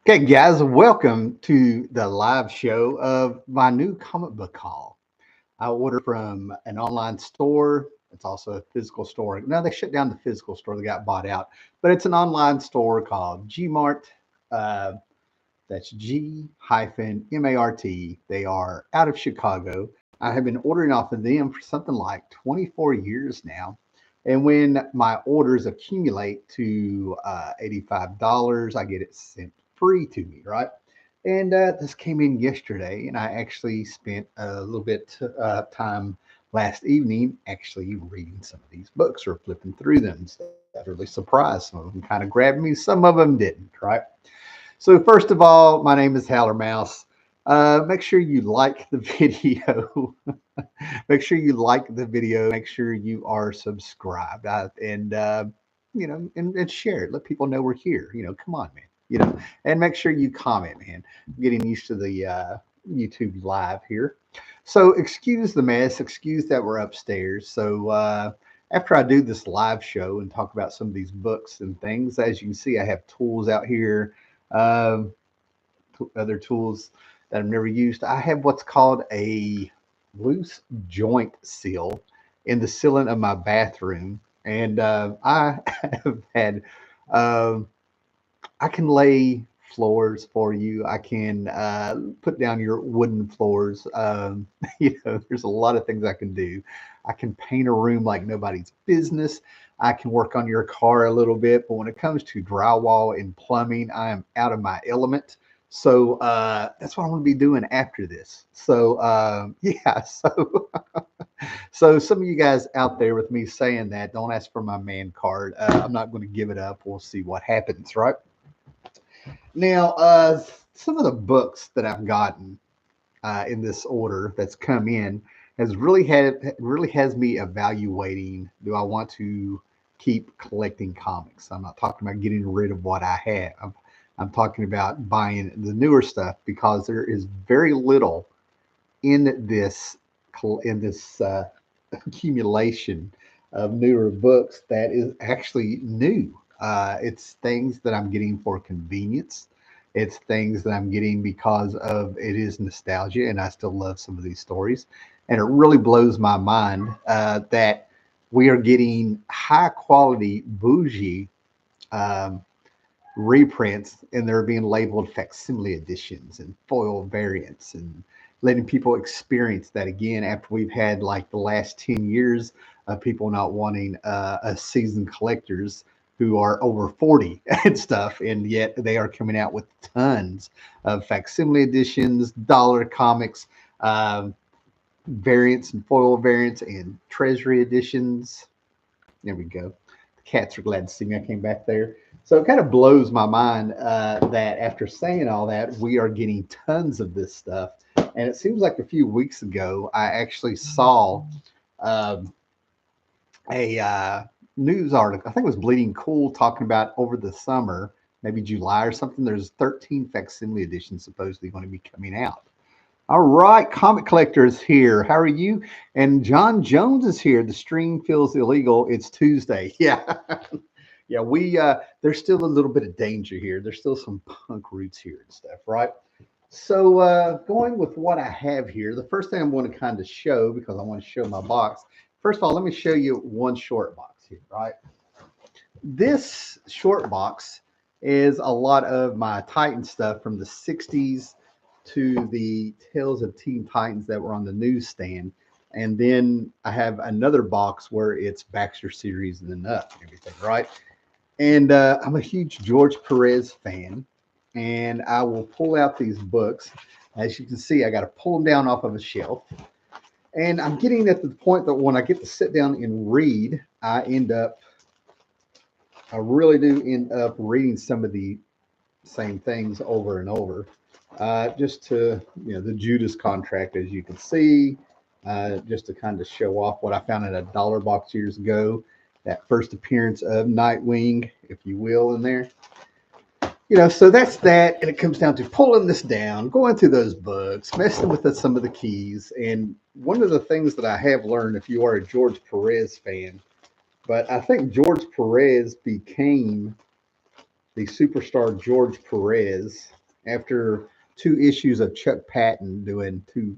Okay, guys, welcome to the live show of my new comic book haul. I ordered from an online store. It's also a physical store. Now they shut down the physical store; they got bought out, but it's an online store called G-MART. Uh, that's G-MART. They are out of Chicago. I have been ordering off of them for something like 24 years now. And when my orders accumulate to $85, I get it sent free to me, right? And this came in yesterday, and I actually spent a little bit time last evening actually reading some of these books or flipping through them. So I was really surprised. Some of them kind of grabbed me, some of them didn't, right? So first of all, my name is Howler Mouse. Make sure you like the video. Make sure you like the video. Make sure you are subscribed and and share it. Let people know we're here. Come on, man. And make sure you comment, man. I'm getting used to the YouTube live here. So excuse the mess. Excuse that we're upstairs. So after I do this live show and talk about some of these books and things, as you can see, I have tools out here, um, other tools that I've never used. I have what's called a loose joint seal in the ceiling of my bathroom, and I have had. Um, I can lay floors for you. I can put down your wooden floors. There's a lot of things I can do. I can paint a room like nobody's business. I can work on your car a little bit, but when it comes to drywall and plumbing, I am out of my element. So that's what I'm going to be doing after this. So yeah, so some of you guys out there with me saying that, don't ask for my man card. I'm not going to give it up. We'll see what happens, right? Now, some of the books that I've gotten in this order that's come in really has me evaluating, do I want to keep collecting comics? I'm not talking about getting rid of what I have. I'm talking about buying the newer stuff because there is very little in this accumulation of newer books that is actually new. It's things that I'm getting for convenience. It's things that I'm getting because of it is nostalgia, and I still love some of these stories. And it really blows my mind that we are getting high quality bougie um, reprints, and they're being labeled facsimile editions and foil variants, and letting people experience that again after we've had like the last 10 years of people not wanting a seasoned collectors who are over 40 and stuff, and yet they are coming out with tons of facsimile editions, dollar comics, um, variants and foil variants and treasury editions. There we go. The cats are glad to see me. I came back there. So it kind of blows my mind that after saying all that, we are getting tons of this stuff. And it seems like a few weeks ago, I actually saw um, a news article. I think it was Bleeding Cool talking about over the summer, maybe July or something. There's 13 facsimile editions supposedly going to be coming out. All right, comic collector is here. How are you? And John Jones is here. The stream feels illegal. It's Tuesday. Yeah, yeah. We there's still a little bit of danger here. There's still some punk roots here and stuff, right? So going with what I have here, the first thing I'm going to kind of show because I want to show my box. First of all, let me show you one short box here, right? This short box is a lot of my Titan stuff from the 60s to the Tales of Teen Titans that were on the newsstand. And then I have another box where it's Baxter series and up and everything, right? And I'm a huge George Perez fan. And I will pull out these books. As you can see, I got to pull them down off of a shelf. And I'm getting at the point that when I get to sit down and read, I really do end up reading some of the same things over and over. Just to, the Judas contract, as you can see, just to kind of show off what I found in a dollar box years ago. That first appearance of Nightwing, if you will, in there. So that's that. And it comes down to pulling this down, going through those books, messing with some of the keys. And one of the things that I have learned, if you are a George Perez fan, but I think George Perez became the superstar George Perez after two issues of Chuck Patton doing two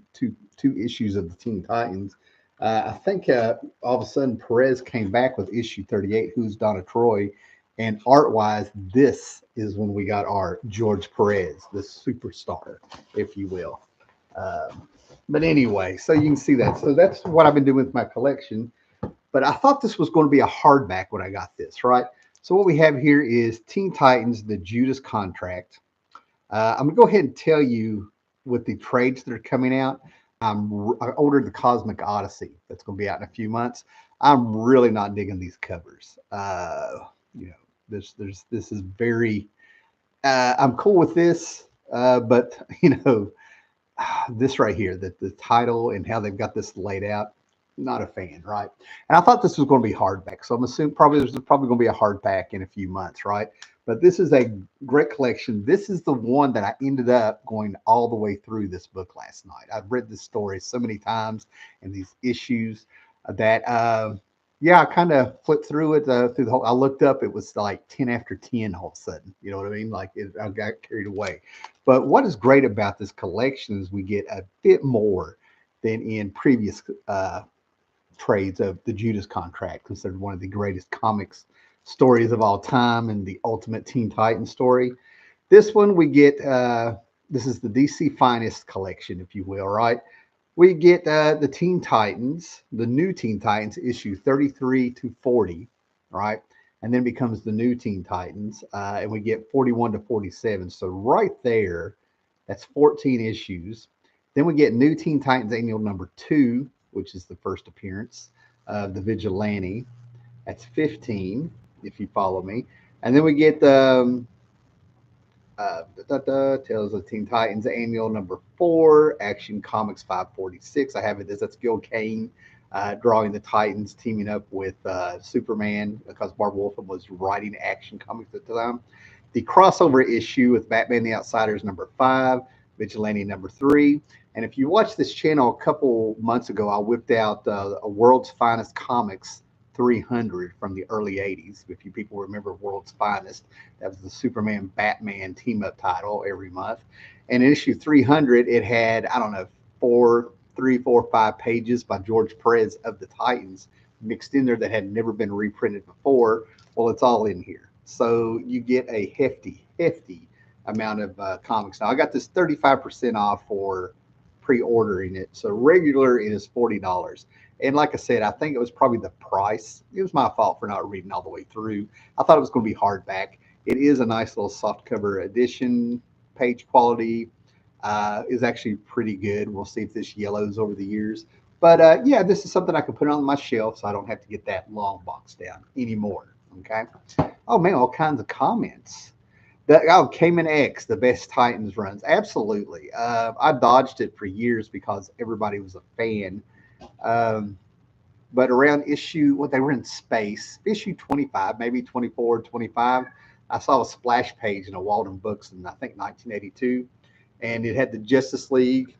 issues of the Teen Titans. I think all of a sudden Perez came back with issue 38, Who's Donna Troy, and art wise, this is when we got our George Perez, the superstar, if you will. Um, but anyway, so you can see that. So that's what I've been doing with my collection. But I thought this was going to be a hardback when I got this, right? So what we have here is Teen Titans, the Judas contract. I'm gonna go ahead and tell you with the trades that are coming out. I ordered the Cosmic Odyssey that's going to be out in a few months. I'm really not digging these covers. You know, this is very. I'm cool with this, but you know, this right here, the title and how they've got this laid out, not a fan, right? And I thought this was going to be hardback, so I'm assuming probably there's probably going to be a hardback in a few months, right? But this is a great collection. This is the one that I ended up going all the way through this book last night. I've read this story so many times and these issues that yeah, I kind of flipped through it through the whole. I looked up, it was like 10 after 10 all of a sudden. You know what I mean? Like I got carried away. But what is great about this collection is we get a bit more than in previous trades of the Judas contract, considered one of the greatest comics stories of all time and the ultimate Teen Titan story. This one we get, this is the DC Finest collection, if you will, right? We get the Teen Titans, the new Teen Titans, issue 33 to 40, right? And then it becomes the new Teen Titans, and we get 41 to 47. So right there, that's 14 issues. Then we get New Teen Titans Annual number 2, which is the first appearance of the Vigilante. That's 15, if you follow me. And then we get the Tales of Teen Titans Annual number 4, Action Comics 546. I have it as that's Gil Kane drawing the Titans teaming up with Superman because Barbara Wolfman was writing Action Comics at the time. The crossover issue with Batman the Outsiders number 5, Vigilante number 3. And if you watch this channel a couple months ago, I whipped out a World's Finest Comics 300 from the early 80s. If you people remember World's Finest, that was the Superman Batman team up title every month. And in issue 300, it had, I don't know, 5 pages by George Perez of the Titans mixed in there that had never been reprinted before. Well, it's all in here. So you get a hefty amount of comics. Now, I got this 35% off for pre-ordering it. So regular it is $40. And like I said, I think it was probably the price. It was my fault for not reading all the way through. I thought it was going to be hardback. It is a nice little soft cover edition. Page quality is actually pretty good. We'll see if this yellows over the years. But yeah, this is something I can put on my shelf so I don't have to get that long box down anymore. Okay. Oh man, all kinds of comments. Cayman X, the best Titans runs. Absolutely. I dodged it for years because everybody was a fan. Um, but around issue, what they were in space, issue 25, maybe 24, 25, I saw a splash page in a Walden Books in, I think, 1982. And it had the Justice League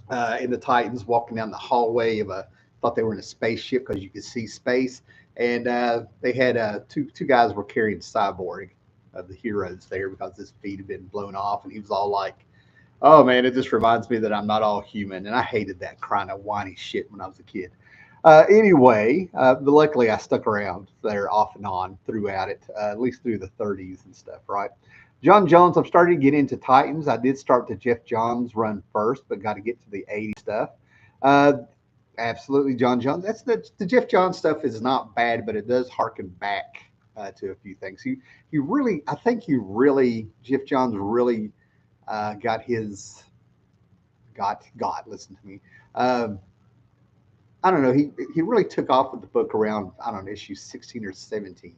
and the Titans walking down the hallway of a, thought they were in a spaceship because you could see space. And they had two guys were carrying Cyborg of the heroes there because his feet had been blown off. And he was all like, oh man, it just reminds me that I'm not all human. And I hated that crying of whiny shit when I was a kid. Anyway, but luckily I stuck around there off and on throughout it, at least through the 30s and stuff, right? John Jones, I'm starting to get into Titans. I did start the Jeff Johns run first, but got to get to the 80s stuff. Uh, Absolutely, John Jones. That's the Jeff Johns stuff is not bad, but it does harken back to a few things. He really, I think he really, Jeff Johns really got his got. Listen to me. Um, I don't know. He really took off with the book around, I don't know, issue 16 or 17.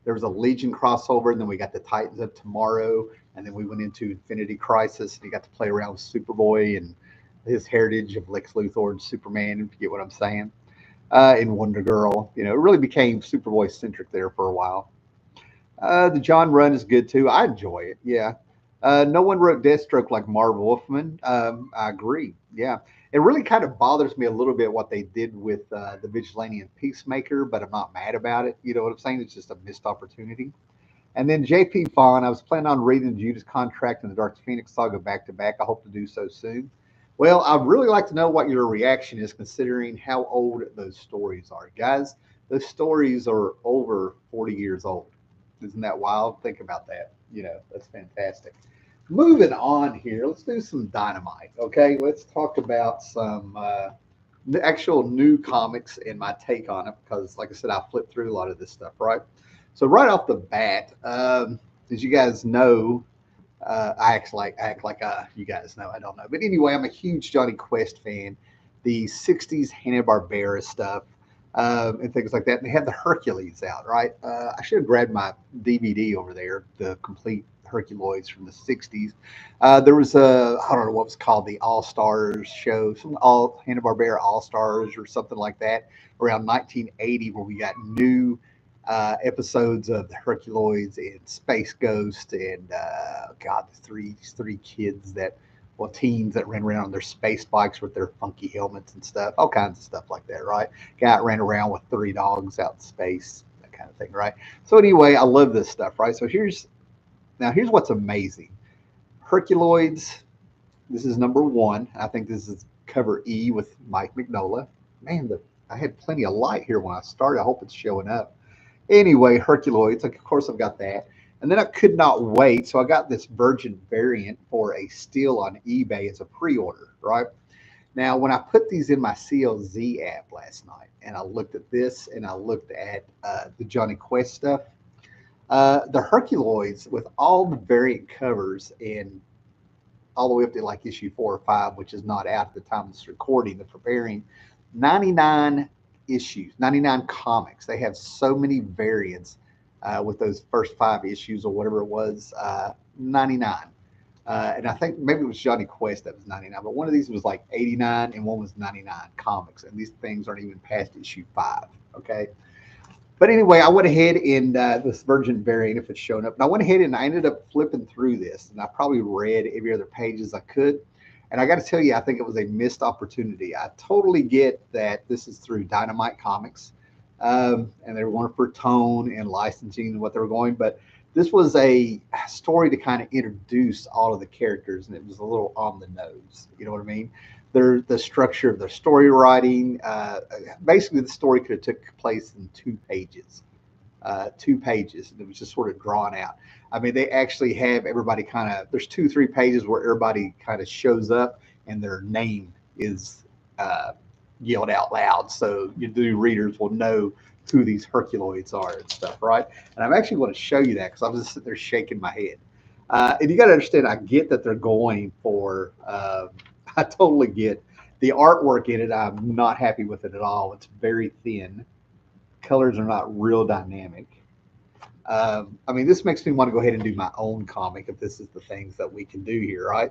There was a Legion crossover, and then we got the Titans of Tomorrow, and then we went into Infinity Crisis, and he got to play around with Superboy and his heritage of Lex Luthor and Superman, if you get what I'm saying. And Wonder Girl, you know, it really became Superboy centric there for a while. The John run is good too. I enjoy it. Yeah. No one wrote Deathstroke like Marv Wolfman. I agree. Yeah. It really kind of bothers me a little bit what they did with the Vigilante and Peacemaker, but I'm not mad about it. You know what I'm saying? It's just a missed opportunity. And then J.P. Fawn, I was planning on reading the Judas Contract and the Dark Phoenix saga back to back. I hope to do so soon. Well, I'd really like to know what your reaction is considering how old those stories are. Guys, those stories are over 40 years old. Isn't that wild? Think about that. That's fantastic. Moving on here, let's do some dynamite. Okay, let's talk about some the actual new comics and my take on it because, like I said, I flipped through a lot of this stuff, right? So right off the bat, as you guys know, I act like you guys know. I don't know, but anyway, I'm a huge Johnny Quest fan. The '60s Hanna Barbera stuff and things like that. And they had the Hercules out, right? I should have grabbed my DVD over there, the complete Herculoids from the '60s. There was I don't know what was called, the All Stars show, some all Hanna Barbera All Stars or something like that, around 1980, where we got new episodes of the Herculoids and Space Ghost and God, the three kids that, well, teens that ran around on their space bikes with their funky helmets and stuff, all kinds of stuff like that, right? Guy ran around with three dogs out in space, that kind of thing, right? So anyway, I love this stuff, right? So here's what's amazing. Herculoids, this is number one. I think this is cover E with Mike Mignola. Man, I had plenty of light here when I started. I hope it's showing up. Anyway, Herculoids, of course, I've got that. And then I could not wait. So I got this Virgin variant for a steal on eBay as a pre order, right? Now, when I put these in my CLZ app last night and I looked at this and I looked at the Johnny Quest stuff, the Herculoids with all the variant covers and all the way up to like issue 4 or 5, which is not out at the time of this recording, the preparing 99 issues, 99 comics. They have so many variants with those first 5 issues or whatever it was, 99. And I think maybe it was Johnny Quest that was 99, but one of these was like 89 and one was 99 comics. And these things aren't even past issue 5. Okay. But anyway, I went ahead and this Virgin variant, if it's showing up, and I went ahead and I ended up flipping through this, and I probably read every other page as I could. And I got to tell you, I think it was a missed opportunity. I totally get that this is through Dynamite Comics, and they were going for tone and licensing and what they were going. But this was a story to kind of introduce all of the characters, and it was a little on the nose. You know what I mean? The structure of their story writing. Basically, the story could have took place in 2 pages. 2 pages, and it was just sort of drawn out. I mean, they actually have everybody kind of, there's 2, 3 pages where everybody kind of shows up and their name is yelled out loud. So you do readers will know who these Herculoids are and stuff, right? And I'm actually going to show you that because I was just sitting there shaking my head. And you got to understand, I get that they're going for, I totally get the artwork in it. I'm not happy with it at all. It's very thin. Colors are not real dynamic. I mean, this makes me want to go ahead and do my own comic if this is the things that we can do here, right?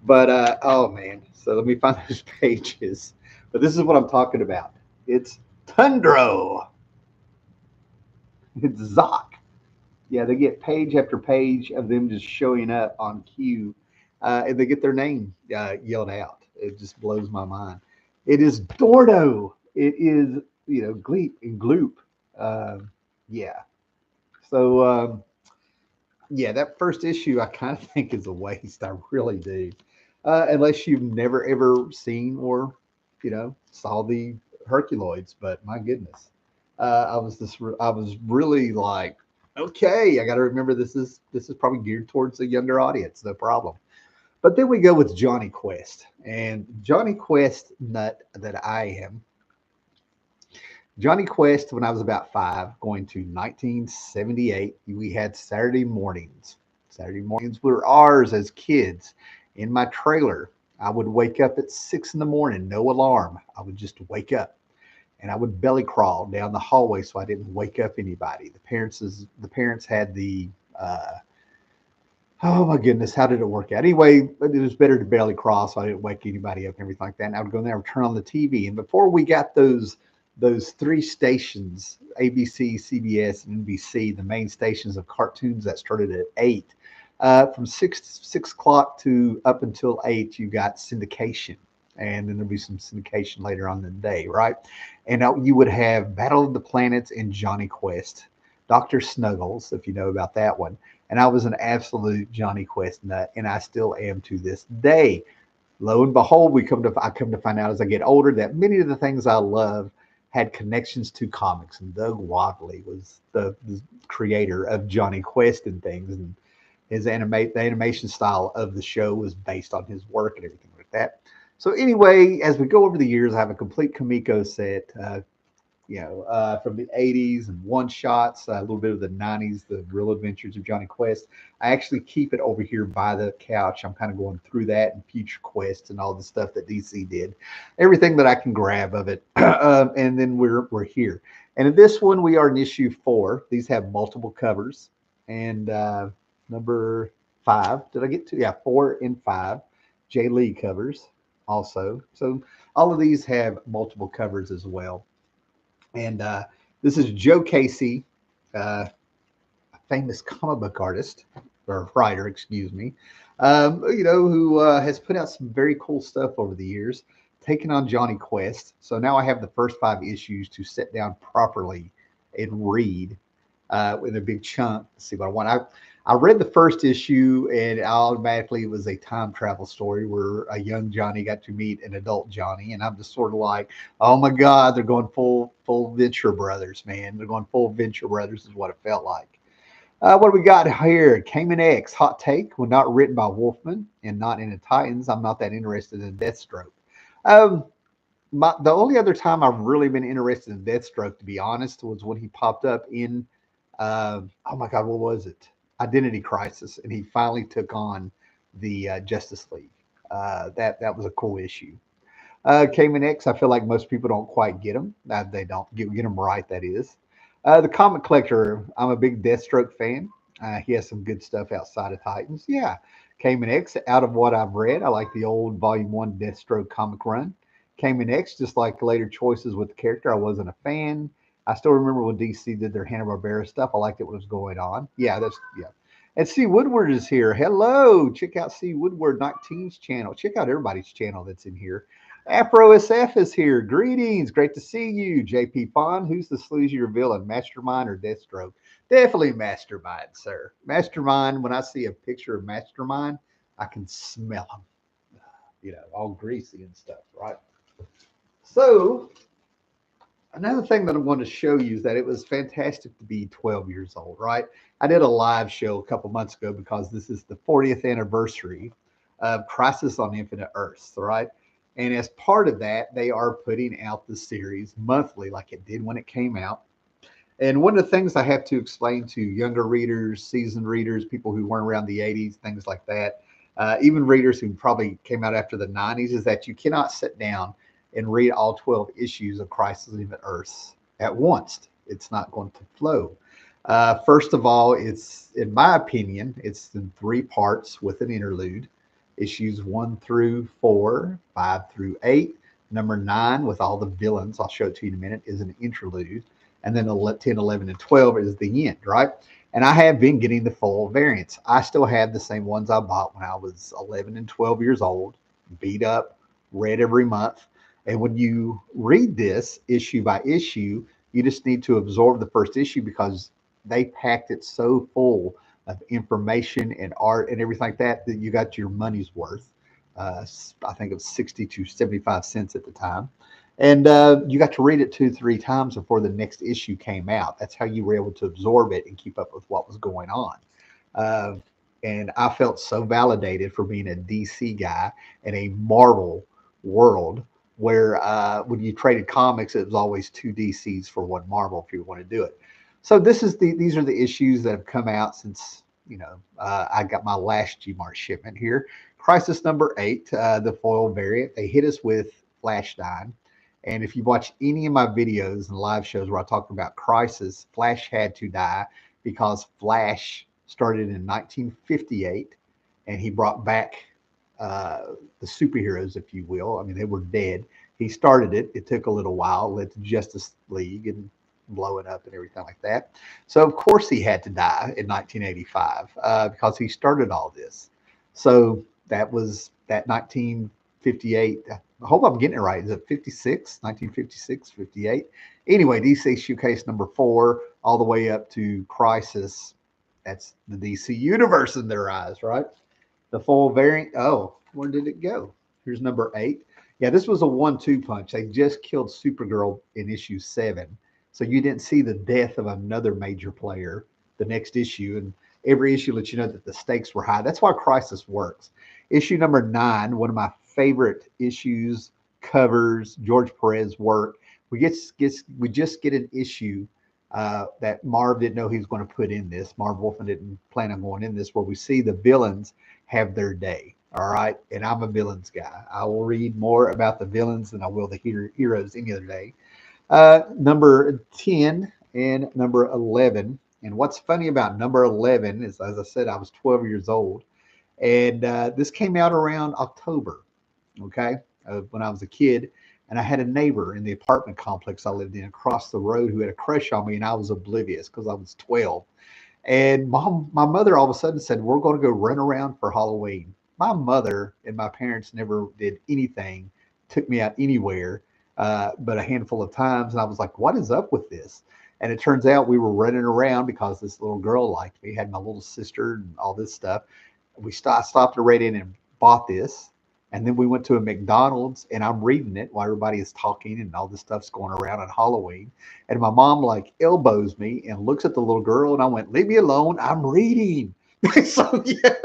But oh man, so let me find those pages. But this is what I'm talking about. It's Tundro. It's Zoc. Yeah, they get page after page of them just showing up on cue, and they get their name yelled out. It just blows my mind. It is Dordo. It is, Gleep and Gloop. Yeah. So, yeah, that first issue I kind of think is a waste. I really do. Unless you've never ever seen or, saw the Herculoids. But my goodness, I was really like, okay, I got to remember this is probably geared towards a younger audience. No problem. But then we go with Johnny Quest, and Johnny Quest nut that I am. Johnny Quest, when I was about 5, going to 1978, we had Saturday mornings. Saturday mornings were ours as kids. In my trailer, I would wake up at 6 in the morning, no alarm. I would just wake up, and I would belly crawl down the hallway so I didn't wake up anybody. The parents had the oh my goodness, how did it work out? Anyway, it was better to belly crawl so I didn't wake anybody up and everything like that. And I would go in there and turn on the TV. And before we got those 3 stations, ABC, CBS, and NBC, the main stations of cartoons that started at 8, from 6 o'clock to up until 8, you got syndication. And then there'll be some syndication later on in the day, right? And you would have Battle of the Planets and Johnny Quest. Dr. Snuggles, if you know about that one. And I was an absolute Johnny Quest nut, and I still am to this day. Lo and behold, I come to find out as I get older that many of the things I love had connections to comics. And Doug Wadley was the creator of Johnny Quest and things, and the animation style of the show was based on his work and everything like that. So anyway, as we go over the years, I have a complete Kamiko set. From the 80s and one shots, a little bit of the 90s, the real adventures of Johnny Quest. I actually keep it over here by the couch. I'm kind of going through that and future quests and all the stuff that DC did, everything that I can grab of it. And then we're here. And in this one, we are in issue 4. These have multiple covers. And number 5, did I get to? Yeah, 4 and 5. Jay Lee covers also. So all of these have multiple covers as well. And this is Joe Casey, a famous comic book artist or writer, excuse me, who has put out some very cool stuff over the years, taken on Johnny Quest. So now I have the first 5 issues to sit down properly and read in a big chunk to see what I want. I read the first issue, and automatically it was a time travel story where a young Johnny got to meet an adult Johnny, and I'm just sort of like, oh my God, they're going full Venture Brothers, man. They're going full Venture Brothers is what it felt like. What do we got here? Cayman X, hot take, when not written by Wolfman and not in the Titans. I'm not that interested in Deathstroke. Um, the only other time I've really been interested in Deathstroke, to be honest, was when he popped up in, oh my God, what was it? Identity Crisis, and he finally took on the Justice League. That was a cool issue. Cayman X, I feel like most people don't quite get them. They don't get them right, that is. The Comic Collector, I'm a big Deathstroke fan. He has some good stuff outside of Titans. Yeah, Cayman X, out of what I've read, I like the old Volume 1 Deathstroke comic run. Cayman X, just like later choices with the character, I wasn't a fan. I still remember when DC did their Hanna-Barbera stuff. I liked it what was going on. Yeah. And C. Woodward is here. Hello. Check out C. Woodward 19's channel. Check out everybody's channel that's in here. Afro SF is here. Greetings. Great to see you. JP Pond. Who's the sleazier villain, Mastermind or Deathstroke? Definitely Mastermind, sir. Mastermind, when I see a picture of Mastermind, I can smell him. All greasy and stuff, right? So, another thing that I want to show you is that it was fantastic to be 12 years old, right? I did a live show a couple months ago because this is the 40th anniversary of Crisis on Infinite Earths, right? And as part of that, they are putting out the series monthly like it did when it came out. And one of the things I have to explain to younger readers, seasoned readers, people who weren't around the 80s, things like that, even readers who probably came out after the 90s, is that you cannot sit down and read all 12 issues of Crisis on Infinite Earths at once. It's not going to flow. First of all, it's, in my opinion, it's in 3 parts with an interlude. Issues 1 through 4, 5 through 8. Number 9, with all the villains, I'll show it to you in a minute, is an interlude. And then 10, 11, and 12 is the end, right? And I have been getting the full variants. I still have the same ones I bought when I was 11 and 12 years old, beat up, read every month. And when you read this issue by issue, you just need to absorb the first issue because they packed it so full of information and art and everything like that you got your money's worth. I think it was 60 to 75 cents at the time. And you got to read it 2-3 times before the next issue came out. That's how you were able to absorb it and keep up with what was going on. And I felt so validated for being a DC guy in a Marvel world where when you traded comics, it was always 2 DCs for 1 Marvel if you want to do it. So these are the issues that have come out since I got my last G-MART shipment here. Crisis number 8, the foil variant. They hit us with Flash dying. And if you watch any of my videos and live shows where I talk about Crisis, Flash had to die because Flash started in 1958 and he brought back the superheroes, if you will. I mean, they were dead. He started it. It took a little while, led to Justice League and blowing up and everything like that. So, of course, he had to die in 1985 because he started all this. So that was that 1958. I hope I'm getting it right. Is it 56? 1956, 58? Anyway, DC Showcase number 4, all the way up to Crisis. That's the DC universe in their eyes, right? The full variant. Oh, where did it go? Here's number 8. Yeah, this was a 1-2 punch. They just killed Supergirl in issue 7. So you didn't see the death of another major player the next issue. And every issue lets you know that the stakes were high. That's why Crisis works. Issue number 9, one of my favorite issues, covers, George Perez work. We just get an issue that Marv didn't know he was going to put in this. Marv Wolfman didn't plan on going in this, where we see the villains have their day. All right. And I'm a villains guy. I will read more about the villains than I will the heroes any other day. Number 10 and number 11. And what's funny about number 11 is, as I said, I was 12 years old. And this came out around October, okay, when I was a kid. And I had a neighbor in the apartment complex I lived in across the road who had a crush on me, and I was oblivious because I was 12. And my mother all of a sudden said, "We're going to go run around for Halloween." My mother and my parents never did anything, took me out anywhere, but a handful of times. And I was like, "What is up with this?" And it turns out we were running around because this little girl liked me, had my little sister and all this stuff. We stopped at Red Inn and bought this. And then we went to a McDonald's, and I'm reading it while everybody is talking and all this stuff's going around on Halloween. And my mom like elbows me and looks at the little girl, and I went, "Leave me alone. I'm reading." So yeah.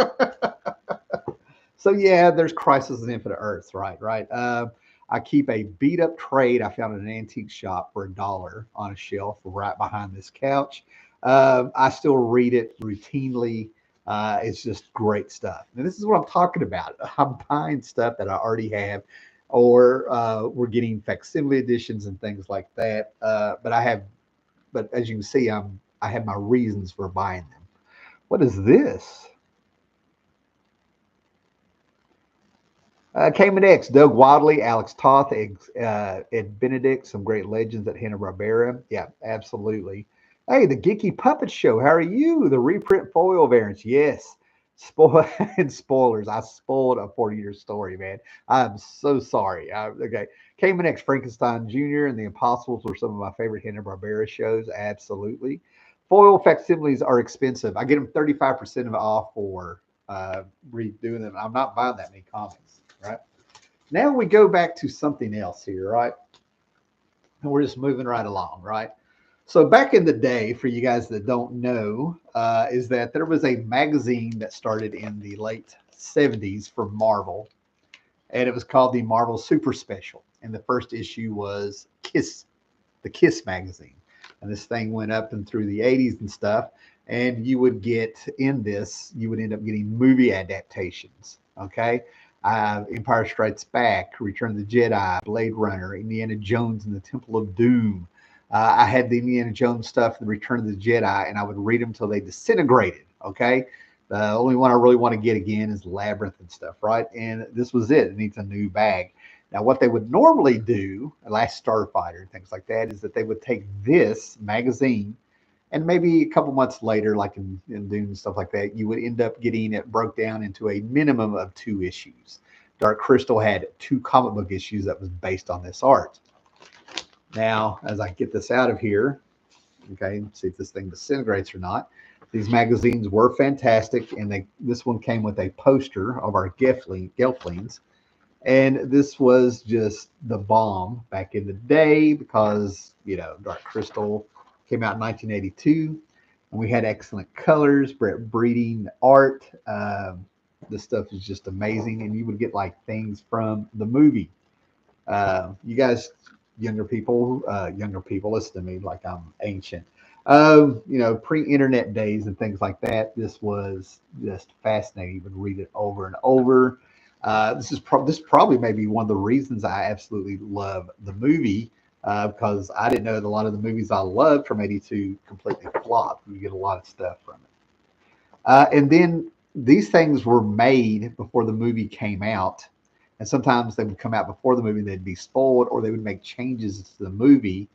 So yeah, there's Crisis on Infinite Earths, right? Right. I keep a beat up trade I found in an antique shop for $1 on a shelf right behind this couch. I still read it routinely. It's just great stuff. And this is what I'm talking about. I'm buying stuff that I already have, or we're getting facsimile editions and things like that. But as you can see, I have my reasons for buying them. What is this? Cayman X, Doug Wadley, Alex Toth, Ed Benedict, some great legends at Hanna-Barbera. Yeah, absolutely. Hey, the Geeky Puppet Show. How are you? The reprint foil variants. Yes. And spoilers. I spoiled a 40-year story, man. I'm so sorry. Okay. Cayman X, Frankenstein Jr. and the Impossibles were some of my favorite Hanna-Barbera shows. Absolutely. Foil facsimiles are expensive. I get them 35% off for redoing them. I'm not buying that many comics, right? Now we go back to something else here, right? And we're just moving right along, right? So back in the day, for you guys that don't know, is that there was a magazine that started in the late 70s for Marvel, and it was called the Marvel Super Special. And the first issue was Kiss, the Kiss magazine. And this thing went up and through the 80s and stuff. And you would get in this, you would end up getting movie adaptations, okay? Empire Strikes Back, Return of the Jedi, Blade Runner, Indiana Jones and the Temple of Doom. I had the Indiana Jones stuff, the Return of the Jedi, and I would read them until they disintegrated, okay? The only one I really want to get again is Labyrinth and stuff, right? And this was it. It needs a new bag. Now, what they would normally do, Last Starfighter and things like that, is that they would take this magazine, and maybe a couple months later, like in Dune and stuff like that, you would end up getting it broke down into a minimum of 2 issues. Dark Crystal had 2 comic book issues that was based on this art. Now, as I get this out of here, okay, see if this thing disintegrates or not. These magazines were fantastic, and this one came with a poster of our Gelflings. And this was just the bomb back in the day because, Dark Crystal came out in 1982, and we had excellent colors, breeding art. This stuff is just amazing, and you would get like things from the movie. You guys, younger people, listen to me like I'm ancient. Pre-internet days and things like that. This was just fascinating. You would read it over and over. This probably may be one of the reasons I absolutely love the movie, because I didn't know that a lot of the movies I loved from '82 completely flopped. You get a lot of stuff from it. And then these things were made before the movie came out. And sometimes they would come out before the movie, they'd be spoiled, or they would make changes to the movie,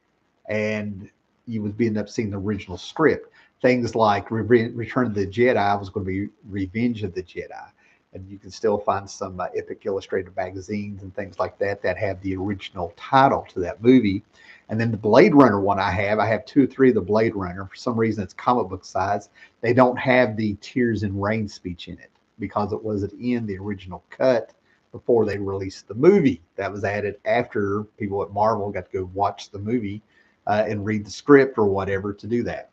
and you would end up seeing the original script. Things like Return of the Jedi was going to be Revenge of the Jedi. And you can still find some epic illustrated magazines and things like that that have the original title to that movie. And then the Blade Runner one I have two or three of the Blade Runner. For some reason, it's comic book size. They don't have the Tears and Rain speech in it because it wasn't in the original cut before they released the movie. That was added after people at Marvel got to go watch the movie and read the script or whatever to do that.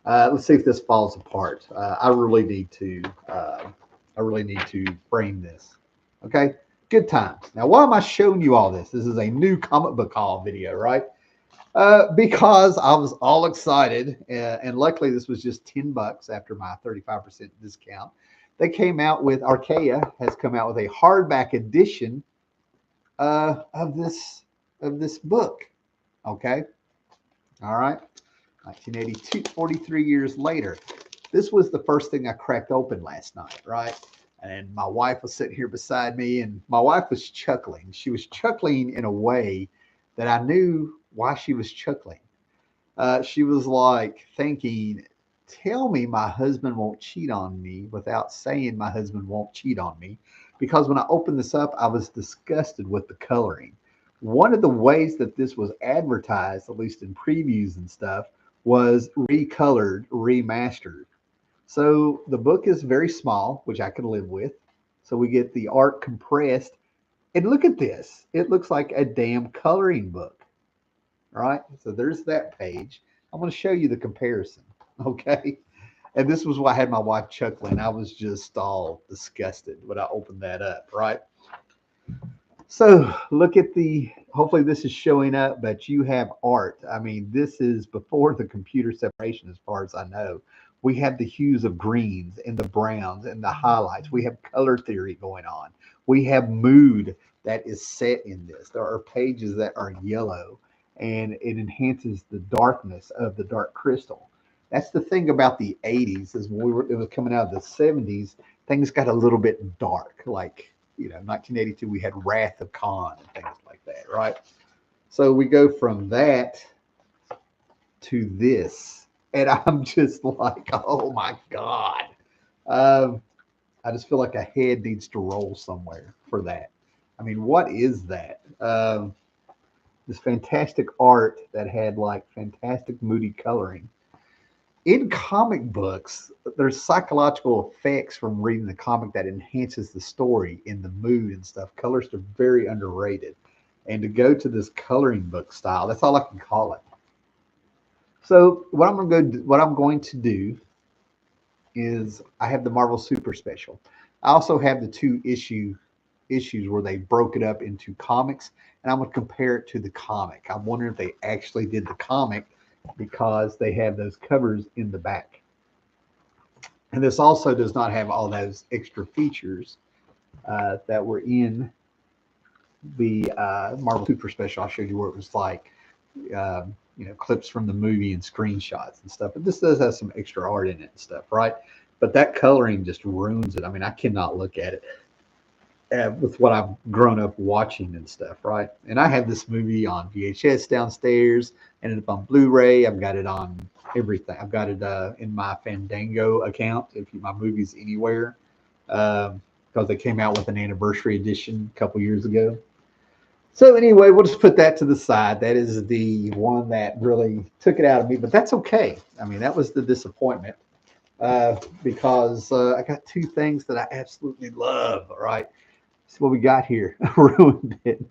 Let's see if this falls apart. I really need to. I really need to frame this. Okay, good times. Now, why am I showing you all this? This is a new comic book haul video, right? Because I was all excited, and luckily this was just $10 after my 35% discount. They came out with Archaea has come out with a hardback edition of this book. Okay, all right. 1982, 43 years later. This was the first thing I cracked open last night, right? And my wife was sitting here beside me, and my wife was chuckling. She was chuckling in a way that I knew why she was chuckling. She was like thinking, tell me my husband won't cheat on me without saying my husband won't cheat on me. Because when I opened this up, I was disgusted with the coloring. One of the ways that this was advertised, at least in previews and stuff, was recolored, remastered. So the book is very small, which I can live with. So we get the art compressed. And look at this. It looks like a damn coloring book, right? So there's that page. I'm going to show you the comparison, okay? And this was why I had my wife chuckling. I was just all disgusted when I opened that up, right? So look at hopefully this is showing up, but you have art. I mean, this is before the computer separation as far as I know. We have the hues of greens and the browns and the highlights. We have color theory going on. We have mood that is set in this. There are pages that are yellow, and it enhances the darkness of the dark crystal. That's the thing about the 80s is when it was coming out of the 70s, things got a little bit dark. Like, 1982, we had Wrath of Khan and things like that, right? So we go from that to this, and I'm just like, oh my God. I just feel like a head needs to roll somewhere for that. I mean, what is that? This fantastic art that had like fantastic moody coloring. In comic books, there's psychological effects from reading the comic that enhances the story in the mood and stuff. Colors are very underrated. And to go to this coloring book style, that's all I can call it. So what I'm going to do is I have the Marvel Super Special. I also have the two issues where they broke it up into comics, and I'm going to compare it to the comic. I'm wondering if they actually did the comic because they have those covers in the back. And this also does not have all those extra features that were in the Marvel Super Special. I showed you where it was like, clips from the movie and screenshots and stuff. But this does have some extra art in it and stuff, right? But that coloring just ruins it. I mean, I cannot look at it with what I've grown up watching and stuff, right? And I have this movie on VHS downstairs, ended up on Blu-ray. I've got it on everything. I've got it in my Fandango account, if my movie's anywhere, because they came out with an anniversary edition a couple years ago. So anyway, we'll just put that to the side. That is the one that really took it out of me, but that's okay. I mean, that was the disappointment because I got two things that I absolutely love, all right? So what we got here ruined it.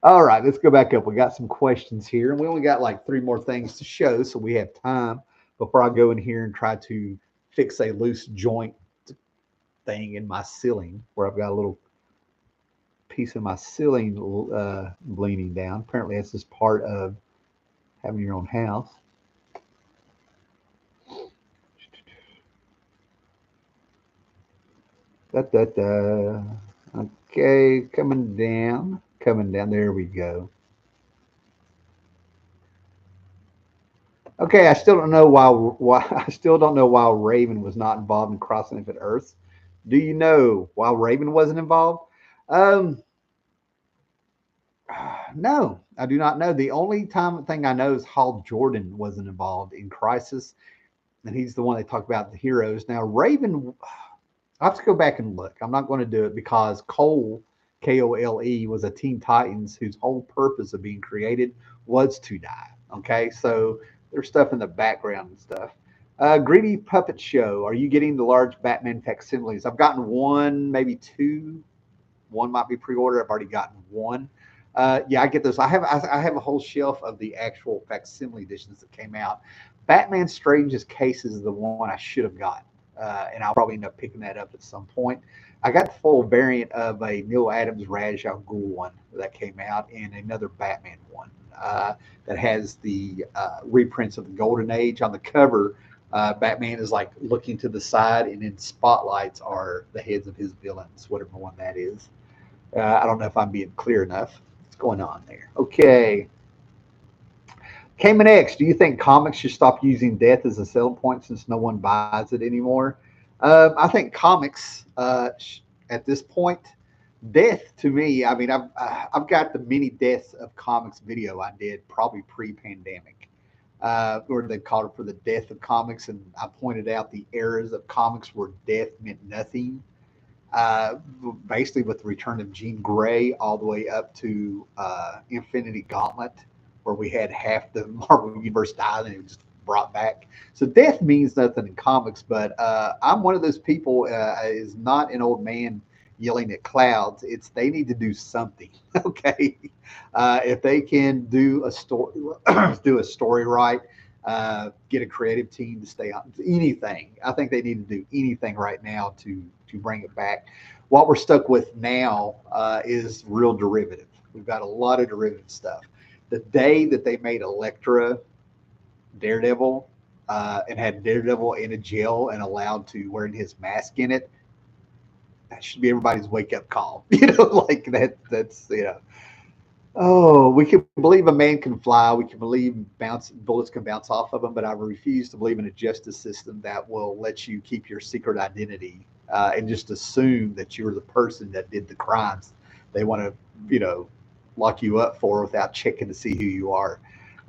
All right, let's go back up. We got some questions here, and we only got like 3 more things to show, so we have time before I go in here and try to fix a loose joint thing in my ceiling where I've got a little piece of my ceiling leaning down. Apparently, that's just part of having your own house. Okay, coming down. There we go. Okay, I still don't know why Raven was not involved in Crossing Infinite Earths. Do you know why Raven wasn't involved? No, I do not know. The only thing I know is Hal Jordan wasn't involved in Crisis, and he's the one they talk about the heroes. Now Raven, I have to go back and look. I'm not going to do it because Cole Kole, was a Teen Titans whose whole purpose of being created was to die. Okay, so there's stuff in the background and stuff. Greedy Puppet Show. Are you getting the large Batman facsimiles? I've gotten one, maybe two. One might be pre-order. I've already gotten one. Yeah, I get those. I have a whole shelf of the actual facsimile editions that came out. Batman Strangest Cases is the one I should have gotten, and I'll probably end up picking that up at some point. I got the full variant of a Neil Adams Ra's al Ghul one that came out, and another Batman one that has the reprints of the Golden Age on the cover. Batman is like looking to the side, and in spotlights are the heads of his villains, whatever one that is. I don't know if I'm being clear enough. What's going on there? Okay. Cayman X, do you think comics should stop using death as a selling point since no one buys it anymore? I think comics at this point, death to me. I mean, I've got the many deaths of comics video I did probably pre-pandemic, where they called it for the death of comics, and I pointed out the eras of comics where death meant nothing. Uh, Basically, with the return of Jean Grey all the way up to Infinity Gauntlet, where we had half the Marvel Universe die and it was just brought back. So death means nothing in comics, but I'm one of those people is not an old man yelling at clouds. It's they need to do something. Okay, if they can do a story, do a story right, get a creative team to stay on anything. I think they need to do anything right now to bring it back. What we're stuck with now is real derivative. We've got a lot of derivative stuff. The day that they made Elektra Daredevil and had Daredevil in a jail and allowed to wearing his mask in it, that should be everybody's wake up call. Like that. That's Oh, we can believe a man can fly. We can believe bullets can bounce off of him, but I refuse to believe in a justice system that will let you keep your secret identity and just assume that you're the person that did the crimes they want to, lock you up for without checking to see who you are.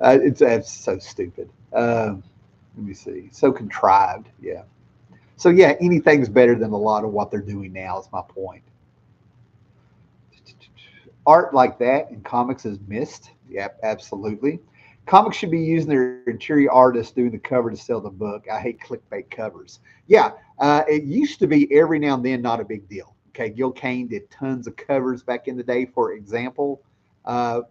It's so stupid. Let me see. So contrived. Yeah. So yeah, anything's better than a lot of what they're doing now. Is my point. Art like that in comics is missed. Yep, absolutely. Comics should be using their interior artists doing the cover to sell the book. I hate clickbait covers. Yeah, it used to be every now and then not a big deal. Okay, Gil Kane did tons of covers back in the day, for example. But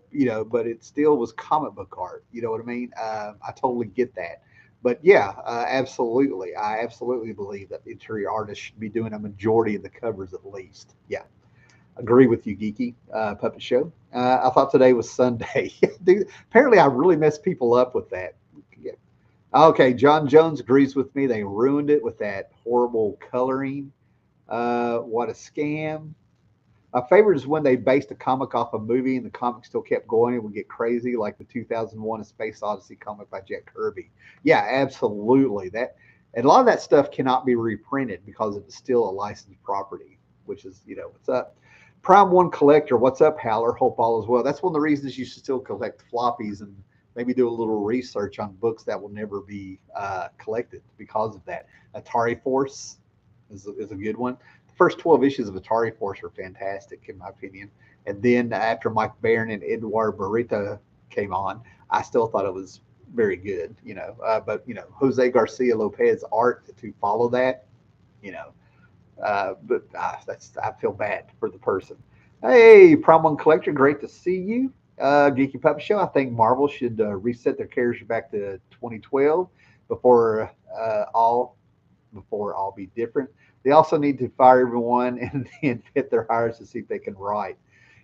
it still was comic book art. You know what I mean? I totally get that. But yeah, absolutely. I absolutely believe that the interior artists should be doing a majority of the covers at least. Yeah. Agree with you, Geeky Puppet Show. I thought today was Sunday. Dude, apparently, I really messed people up with that. Yeah. Okay, John Jones agrees with me. They ruined it with that horrible coloring. What a scam. My favorite is when they based a comic off a movie and the comic still kept going. It would get crazy, like the 2001 A Space Odyssey comic by Jack Kirby. Yeah, absolutely. That and a lot of that stuff cannot be reprinted because it's still a licensed property, which is, what's up. Prime One Collector, what's up, Howler? Hope all is well. That's one of the reasons you should still collect floppies and maybe do a little research on books that will never be collected because of that. Atari Force is a good one. The first 12 issues of Atari Force are fantastic, in my opinion. And then after Mike Barron and Eduard Barrita came on, I still thought it was very good, but Jose Garcia Lopez art to follow that, you know, I feel bad for the person. Hey, Prom One Collector, great to see you. Geeky Puppet Show. I think Marvel should reset their characters back to 2012 before all be different. They also need to fire everyone and then fit their hires to see if they can write.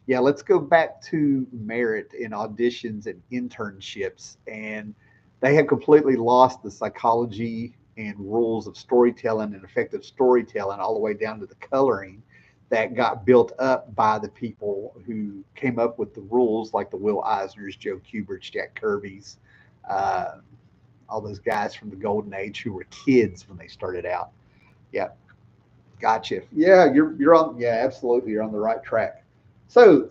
Yeah, let's go back to merit in auditions and internships. And they have completely lost the psychology and rules of storytelling and effective storytelling all the way down to the coloring that got built up by the people who came up with the rules, like the Will Eisners, Joe Kuberts, Jack Kirby's, uh, all those guys from the Golden Age who were kids when they started out. Yeah, gotcha. Yeah, you're on. Yeah, absolutely, you're on the right track. So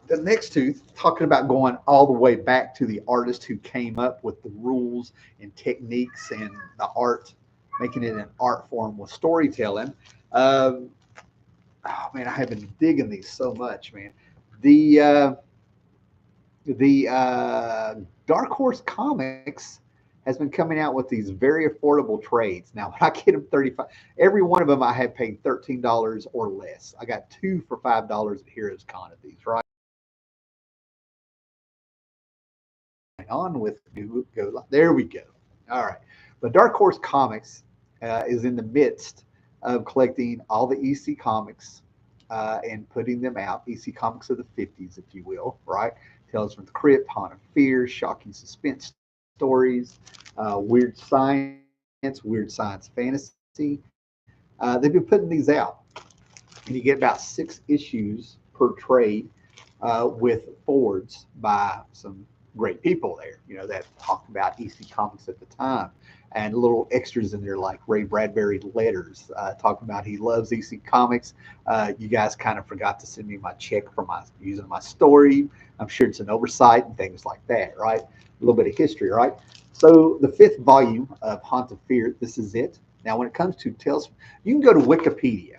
the next two, talking about going all the way back to the artist who came up with the rules and techniques and the art, making it an art form with storytelling. Um, oh man, I have been digging these so much, man. The Dark Horse Comics has been coming out with these very affordable trades. Now, when I get them 35, every one of them I have paid $13 or less. I got two for $5 at Heroes Con of these, right? On with go. There we go. All right. But Dark Horse Comics is in the midst of collecting all the EC comics and putting them out. EC comics of the 50s, if you will, right? Tales from the Crypt, Haunt of Fear, shocking suspense stories, weird science, weird science fantasy. They've been putting these out, and you get about 6 issues per trade with forwards by some great people there, that talked about EC Comics at the time. And little extras in there like Ray Bradbury letters talking about he loves EC Comics. You guys kind of forgot to send me my check for my using my story. I'm sure it's an oversight and things like that, right? A little bit of history, right? So the 5th volume of Haunt of Fear, this is it. Now, when it comes to Tales, you can go to Wikipedia,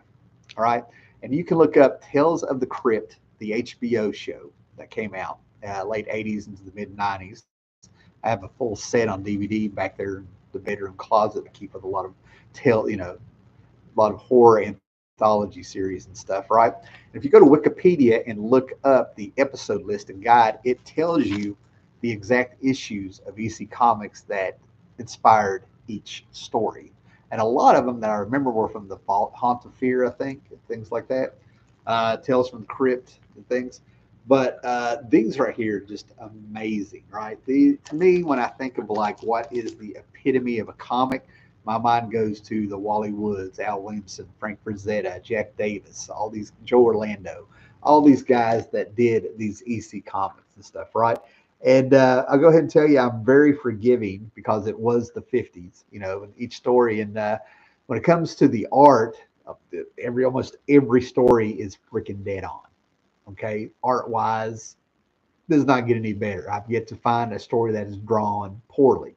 all right, and you can look up Tales of the Crypt, the HBO show that came out late 80s into the mid 90s. I have a full set on DVD back there in the bedroom closet. I keep with a lot of a lot of horror anthology series and stuff, right? And if you go to Wikipedia and look up the episode list and guide, it tells you the exact issues of EC Comics that inspired each story. And a lot of them that I remember were from the Haunt of Fear, I think, and things like that. Tales from the Crypt and things. But these right here are just amazing, right? To me, when I think of like what is the epitome of a comic, my mind goes to the Wally Woods, Al Williamson, Frank Frazetta, Jack Davis, all these Joe Orlando, all these guys that did these EC comics and stuff, right? And I'll go ahead and tell you, I'm very forgiving because it was the 50s, and each story. And when it comes to the art, almost every story is freaking dead on. Okay, art wise, does not get any better. I've yet to find a story that is drawn poorly.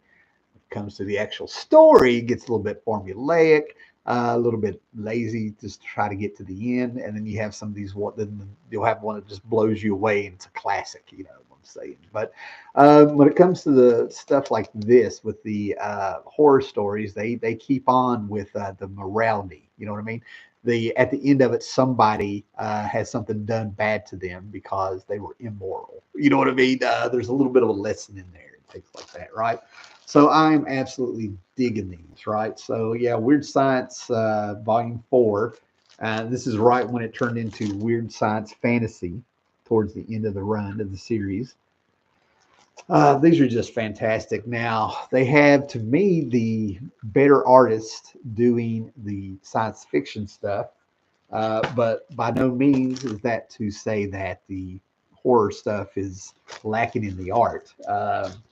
When it comes to the actual story, it gets a little bit formulaic, a little bit lazy, just to try to get to the end. And then you have some of these, then you'll have one that just blows you away and it's a classic, what I'm saying. But when it comes to the stuff like this with the horror stories, they keep on with the morality. You know what I mean? At the end of it, somebody has something done bad to them because they were immoral. You know what I mean? There's a little bit of a lesson in there and things like that, right? So I'm absolutely digging these, right? So yeah, Weird Science Volume 4. This is right when it turned into Weird Science Fantasy towards the end of the run of the series. These are just fantastic. Now, they have, to me, the better artist doing the science fiction stuff, but by no means is that to say that the horror stuff is lacking in the art.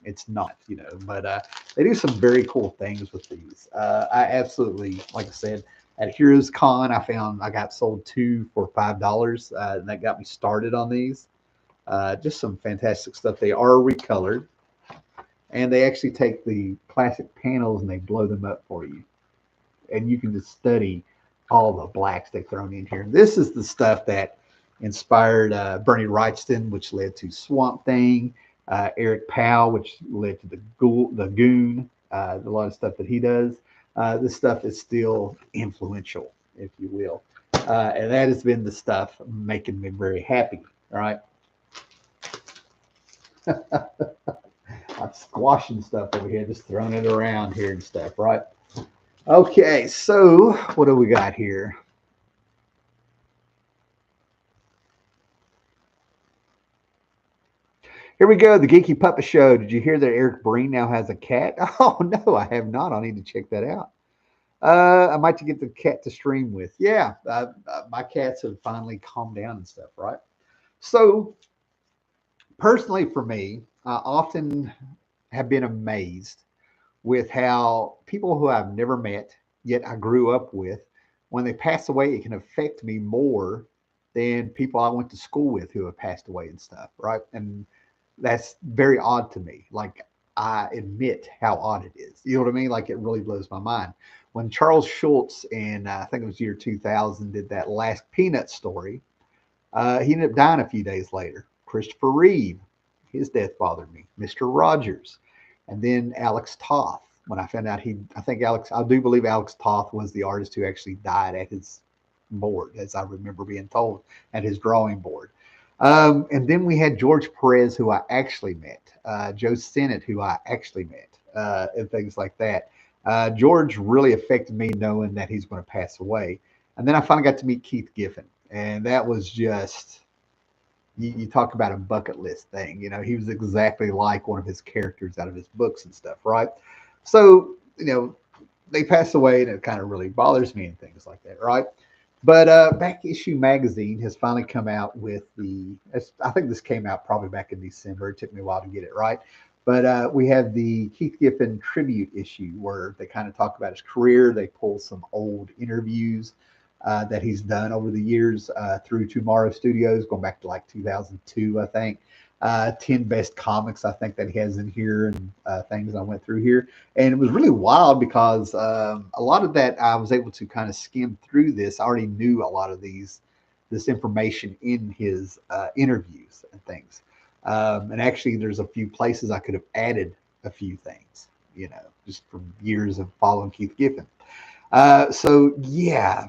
It's not, but they do some very cool things with these. I absolutely, like I said, at Heroes Con, I got sold 2 for $5, and that got me started on these. Just some fantastic stuff. They are recolored, and they actually take the classic panels and they blow them up for you, and you can just study all the blacks they've thrown in here. This is the stuff that inspired Bernie Wrightson, which led to Swamp Thing, Eric Powell, which led to the Goon, a lot of stuff that he does. This stuff is still influential, if you will, and that has been the stuff making me very happy. All right. I'm squashing stuff over here, just throwing it around here and stuff, right? Okay, so what do we got here? Here we go, the Geeky Puppet Show. Did you hear that Eric Breen now has a cat? Oh, no, I have not. I'll need to check that out. I might to get the cat to stream with. Yeah, my cats have finally calmed down and stuff, right? So, personally, for me, I often have been amazed with how people who I've never met, yet I grew up with, when they pass away, it can affect me more than people I went to school with who have passed away and stuff, right? And that's very odd to me. Like, I admit how odd it is. You know what I mean? Like, it really blows my mind. when Charles Schultz in I think it was year 2000 did that last Peanut story. He ended up dying a few days later. Christopher Reeve, his death bothered me. Mr. Rogers, and then Alex Toth. When I found out I do believe Alex Toth was the artist who actually died at his board, as I remember being told, at his drawing board. And then we had George Perez, who I actually met, Joe Sennett, who I actually met, and things like that. George really affected me knowing that he's going to pass away. And then I finally got to meet Keith Giffen, and that was just you talk about a bucket list thing. He was exactly like one of his characters out of his books and stuff, right? So, they pass away, and it kind of really bothers me and things like that, right? But Back Issue Magazine has finally come out with I think this came out probably back in December. It took me a while to get it right. But we have the Keith Giffen tribute issue where they kind of talk about his career. They pull some old interviews that he's done over the years through Tomorrow Studios, going back to like 2002, I think. 10 best comics, I think, that he has in here, and things I went through here. And it was really wild because a lot of that I was able to kind of skim through this. I already knew a lot of this information in his interviews and things. And actually, there's a few places I could have added a few things, just from years of following Keith Giffen. So yeah,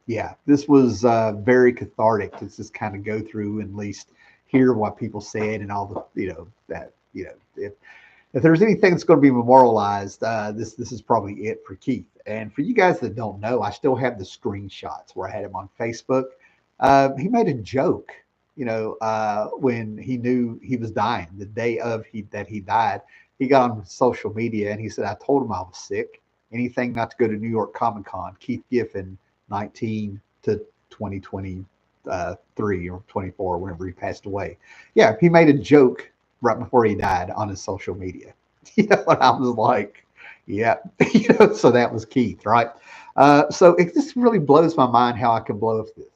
yeah, this was very cathartic to just kind of go through and at least hear what people said and all the, if there's anything that's going to be memorialized, this is probably it for Keith. And for you guys that don't know, I still have the screenshots where I had him on Facebook. He made a joke, when he knew he was dying, the day that he died. He got on social media and he said, "I told him I was sick. Anything not to go to New York Comic Con. Keith Giffen, 19 to 2023 or 24, whenever he passed away." Yeah, he made a joke right before he died on his social media. And I was like, yeah, so that was Keith, right? So it just really blows my mind how I can blow up this.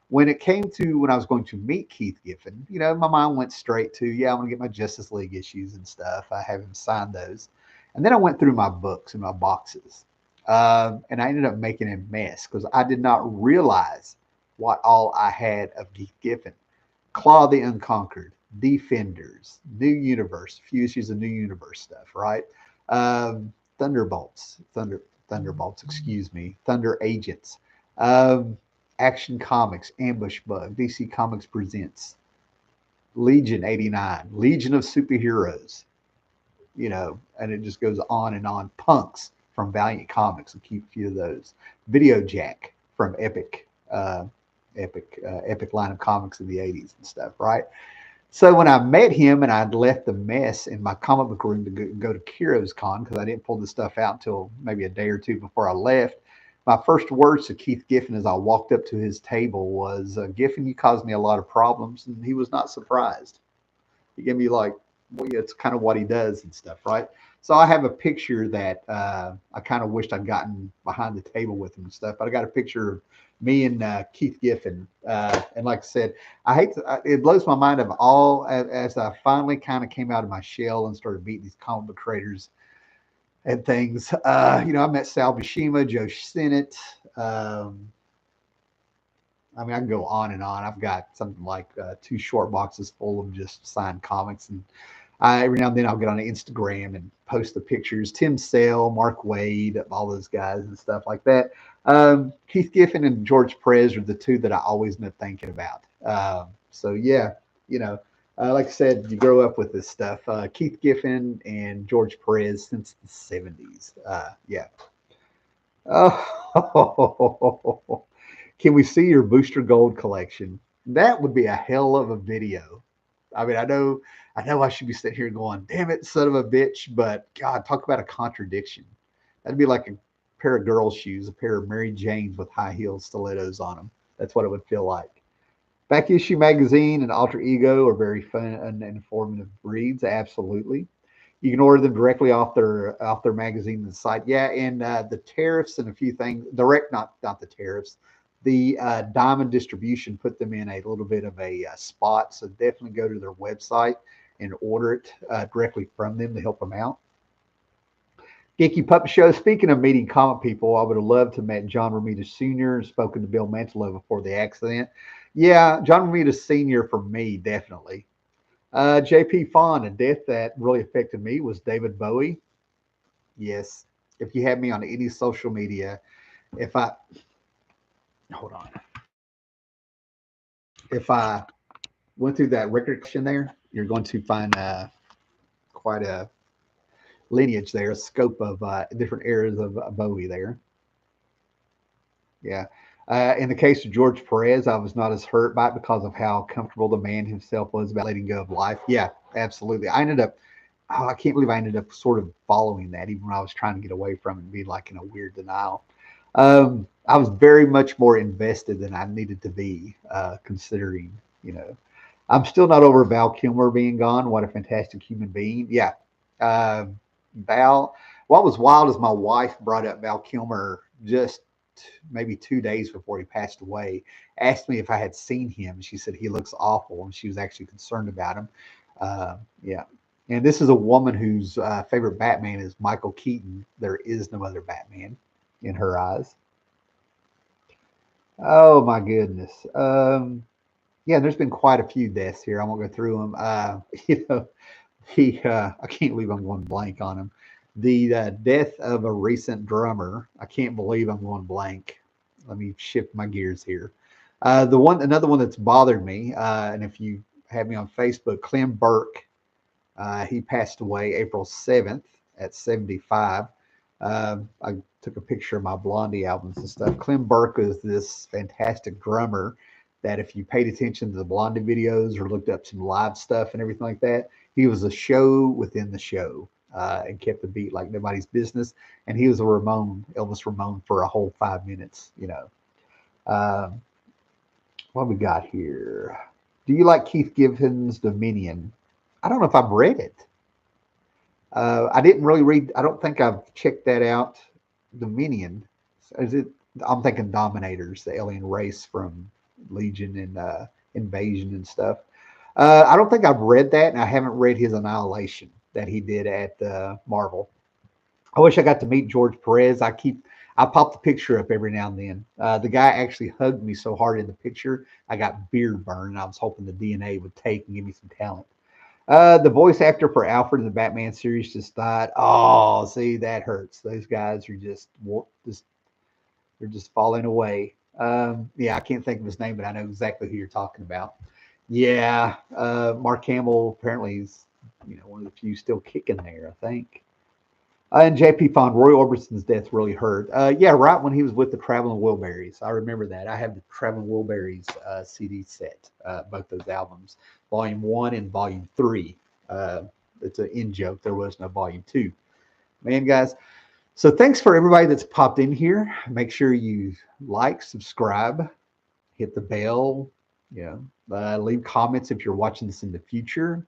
When it came to when I was going to meet Keith Giffen, my mind went straight to, yeah, I'm going to get my Justice League issues and stuff. I have him sign those. And then I went through my books and my boxes. And I ended up making a mess because I did not realize what all I had of Keith Giffen. Claw the Unconquered, Defenders, New Universe, a few issues of New Universe stuff, right? Thunderbolts, excuse me, Thunder Agents, Action Comics, Ambush Bug, DC Comics Presents, Legion 89, Legion of Superheroes, and it just goes on and on. Punks from Valiant Comics, a few of those. Video Jack from Epic line of comics in the 80s and stuff, right? So when I met him and I'd left the mess in my comic book room to go to Kiro's Con, because I didn't pull this stuff out until maybe a day or two before I left, my first words to Keith Giffen as I walked up to his table was, "Giffen, you caused me a lot of problems," and he was not surprised. He gave me like, well, yeah, it's kind of what he does and stuff, right? So I have a picture that I kind of wished I'd gotten behind the table with him and stuff. But I got a picture of me and Keith Giffen, and like I said, it blows my mind of all as I finally kind of came out of my shell and started meeting these comic book creators and things. I met Sal Buscema, Joe Sennett. I mean, I can go on and on. I've got something like 2 short boxes full of just signed comics. And every now and then I'll get on Instagram and post the pictures. Tim Sale, Mark Wade, all those guys and stuff like that. Keith Giffen and George Perez are the two that I always end up thinking about. So, yeah, like I said, you grow up with this stuff. Keith Giffen and George Perez since the 70s. Yeah. Oh, can we see your Booster Gold collection? That would be a hell of a video. I mean, I know I should be sitting here going, "Damn it, son of a bitch," but God, talk about a contradiction. That'd be like a pair of girls' shoes, a pair of Mary Janes with high heel stilettos on them. That's what it would feel like. Back Issue Magazine and Alter Ego are very fun and informative reads. Absolutely. You can order them directly off their magazine and site. Yeah, and the tariffs and a few things, not the tariffs. The Diamond Distribution put them in a little bit of a spot, so definitely go to their website and order it directly from them to help them out. Geeky Puppet Show. Speaking of meeting comic people, I would have loved to have met John Romita Sr. and spoken to Bill Mantlo before the accident. Yeah, John Romita Sr. for me, definitely. JP Fawn, a death that really affected me was David Bowie. Yes. If you have me on any social media, if I hold on, if I went through that record collection there, you're going to find quite a lineage there, a scope of different eras of Bowie there. Yeah. In the case of George Perez, I was not as hurt by it because of how comfortable the man himself was about letting go of life. Yeah, absolutely. I can't believe I ended up sort of following that, even when I was trying to get away from it and be like in a weird denial. I was very much more invested than I needed to be, considering, you know, I'm still not over Val Kilmer being gone. What a fantastic human being. Yeah. Uh, Val, what was wild is my wife brought up Val Kilmer just maybe 2 days before he passed away, asked me if I had seen him. She said he looks awful, and she was actually concerned about him. Yeah. And this is a woman whose favorite Batman is Michael Keaton. There is no other Batman in her eyes. Oh my goodness. Yeah, there's been quite a few deaths here. I won't go through them. You know, I can't believe I'm going blank on him. The death of a recent drummer. I can't believe I'm going blank. Let me shift my gears here. Another one that's bothered me, and if you have me on Facebook, Clem Burke. He passed away April 7th at 75. I took a picture of my Blondie albums and stuff. Clem Burke is this fantastic drummer that if you paid attention to the Blondie videos or looked up some live stuff and everything like that, he was a show within the show, and kept the beat like nobody's business. And he was a Elvis Ramon for a whole 5 minutes, you know. Um, what we got here? Do you like Keith Gibbons' Dominion? I don't know if I've read it. I didn't really read. I don't think I've checked that out. Dominion. Is it? I'm thinking Dominators, the alien race from Legion and Invasion and stuff. I don't think I've read that, and I haven't read his Annihilation that he did at Marvel. I wish I got to meet George Perez. I pop the picture up every now and then. The guy actually hugged me so hard in the picture, I got beard burn, and I was hoping the DNA would take and give me some talent. The voice actor for Alfred in the Batman series just died. Oh, see, that hurts. Those guys are just they're just falling away. Yeah, I can't think of his name, but I know exactly who you're talking about. Yeah, Mark Hamill apparently is, one of the few still kicking there, I think. And JP found Roy Orbison's death really hurt. Yeah, right when he was with the Traveling Wilburys. I remember that. I have the Traveling Wilburys CD set, both those albums, Volume 1 and Volume 3. It's an in joke. There was no Volume 2. Man, guys. So thanks for everybody that's popped in here. Make sure you like, subscribe, hit the bell, leave comments if you're watching this in the future.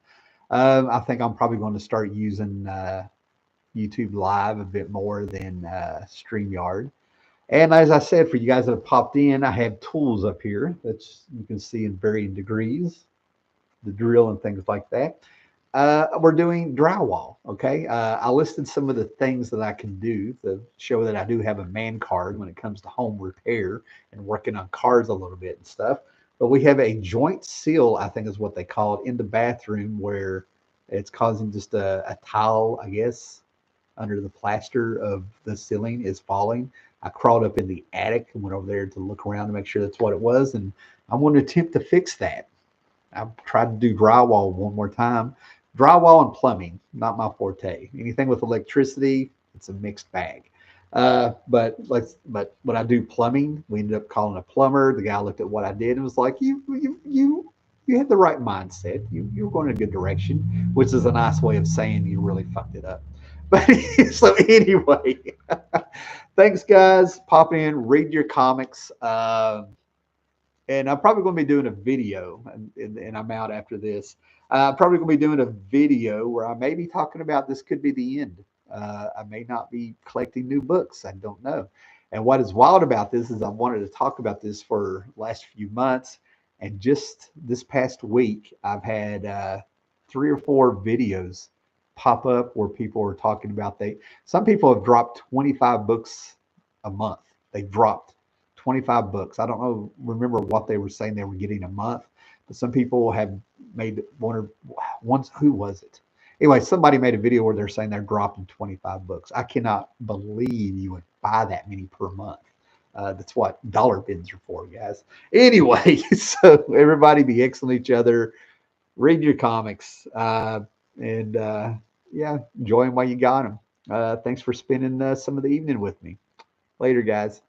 I think I'm probably going to start using YouTube Live a bit more than StreamYard. And as I said, for you guys that have popped in, I have tools up here that you can see in varying degrees, the drill and things like that. We're doing drywall, okay? I listed some of the things that I can do to show that I do have a man card when it comes to home repair and working on cars a little bit and stuff. But we have a joint seal, I think is what they call it, in the bathroom where it's causing just a tile, I guess, under the plaster of the ceiling is falling. I crawled up in the attic and went over there to look around to make sure that's what it was. And I'm going to attempt to fix that. I've tried to do drywall one more time. Drywall and plumbing, not my forte. Anything with electricity, it's a mixed bag. But when I do plumbing, we ended up calling a plumber. The guy looked at what I did and was like, you had the right mindset. You were going in a good direction, which is a nice way of saying you really fucked it up. But so anyway, thanks guys. Pop in, read your comics. And I'm probably going to be doing a video, and I'm out after this. I'm probably going to be doing a video where I may be talking about this could be the end. I may not be collecting new books. I don't know. And what is wild about this is I wanted to talk about this for the last few months. And just this past week, I've had 3 or 4 videos pop up where people are talking about some people have dropped 25 books a month. They dropped 25 books. I don't know, remember what they were saying they were getting a month, but some people have made once, who was it? Anyway, somebody made a video where they're saying they're dropping 25 books. I cannot believe you would buy that many per month. That's what dollar bins are for, guys. Anyway, so everybody be excellent to each other. Read your comics. And yeah, enjoy them while you got them. Thanks for spending some of the evening with me. Later, guys.